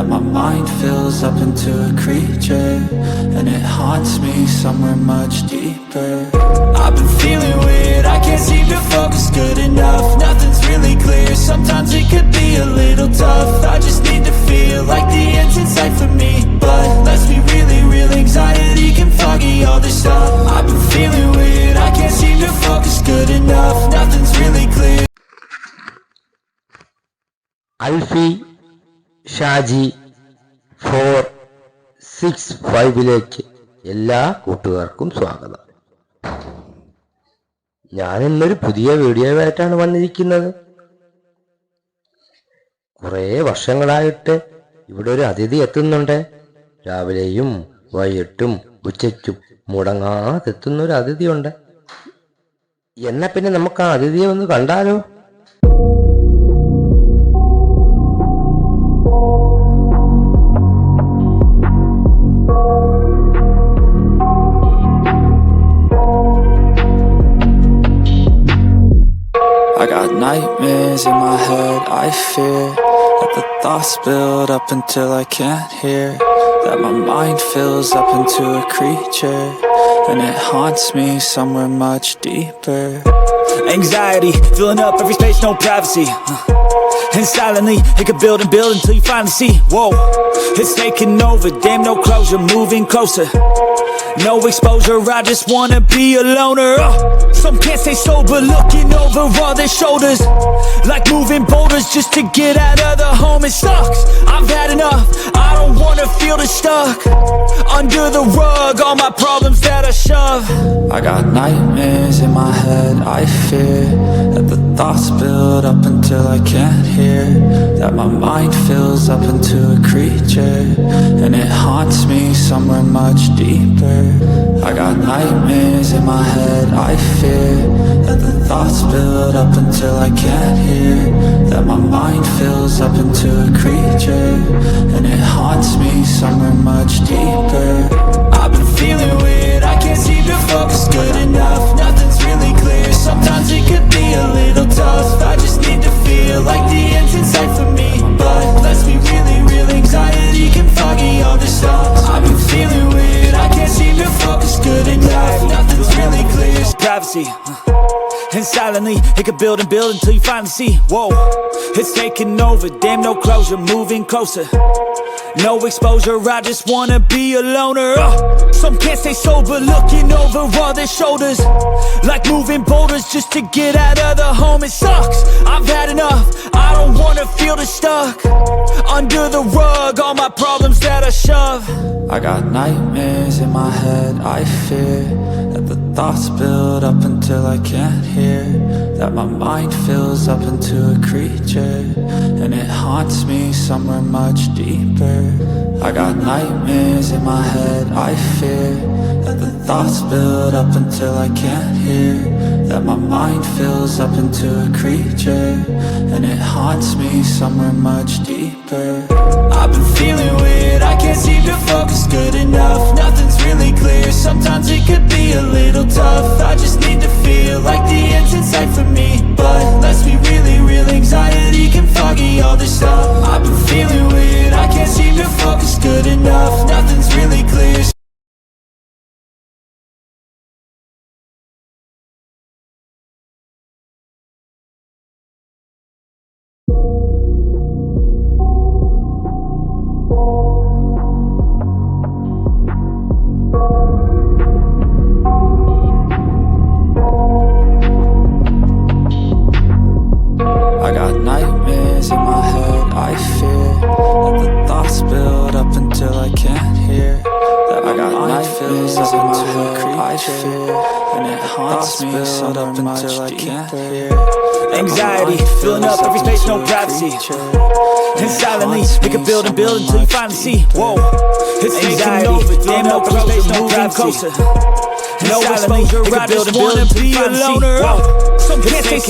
that my mind fills up into a creature, and it haunts me somewhere much deeper. I've been feeling weird, I can't seem to focus good enough. Nothing's really clear, sometimes it could be a little tough. I just need to feel like the end's in sight for me, but let's be really real, anxiety can foggy all this stuff. I've been feeling weird, I can't seem to focus good enough. Nothing's really clear. അൽഫി Shaji 465 എല്ലാ കൂട്ടുകാർക്കും സ്വാഗതം. ഞാൻ ഇന്നൊരു പുതിയ വീഡിയോയുമായിട്ടാണ് വന്നിരിക്കുന്നത്. കുറേ വർഷങ്ങളായിട്ട് ഇവിടെ ഒരു അതിഥി എത്തുന്നുണ്ട്. രാവിലെയും വൈകിട്ടും ഉച്ചയ്ക്കും മുടങ്ങാതെത്തുന്ന ഒരു അതിഥിയുണ്ട്. എന്നാ പിന്നെ നമുക്ക് ആ അതിഥിയെ ഒന്ന് കണ്ടാലോ? I got nightmares in my head, I fear that the thoughts build up until I can't hear, that my mind fills up into a creature, and it haunts me somewhere much deeper. Anxiety, filling up every space, no privacy, and silently, it could build and build until you finally see, whoa, it's taking over, damn no closure, moving closer, no exposure, I just wanna be a loner. Some can't stay sober, looking over all their shoulders, like moving boulders just to get out of the home. It sucks, I've had enough, I don't wanna feel the stuck under the rug, all my problems that I shove. I got nightmares in my head, I fear that the thoughts build up until I can't hear, that my mind fills up into a creature, and it haunts me somewhere much deeper. I got nightmares in my head, I fear that the thoughts build up until I can't hear, that my mind fills up into a creature, and it haunts me somewhere much deeper. I've been feeling weird, I can't seem to focus good enough. Nothing's really clear, sometimes it could be a little tough. I just need to feel like the end's in sight for me, but let's be really real, anxiety can foggy all this stuff. I've been feeling weird, I can't seem to focus good enough. Nothing's really clear. Privacy, and silently, it could build and build until you finally see, whoa, it's taking over, damn no closure, moving closer, no exposure, I just wanna be a loner. Some can't stay sober, looking over all their shoulders, like moving boulders just to get out of the home. It sucks, I've had enough, I don't wanna feel the stuck under the rug, all my problems that I shove. I got nightmares in my head, I fear that the thoughts build up until I can't hear, that my mind fills up into a creature, and it haunts me somewhere much deeper. I got nightmares in my head, I fear that the thoughts build up until I can't hear, that my mind fills up into a creature, and it haunts me somewhere much deeper. I've been feeling weird, I can't seem to focus good enough. Nothing's really clear, sometimes it could be a little tough. I just need to feel like the end's in sight for me, but let's be really real, anxiety can foggy all this stuff. I've been feeling weird, I can't seem to focus good enough. Nothing's really clear. I got nightmares in my head, I fear that the thoughts build up until I can't hear, that I got nightmares in my head, I fear, and it haunts me somewhere much until I can't hear. Anxiety, filling up every space, no privacy, and silently, it could build and build until you finally see, whoa, it's anxiety, damn no every space, no privacy, no exposure, I just wanna be a loner. Some can't stay sober.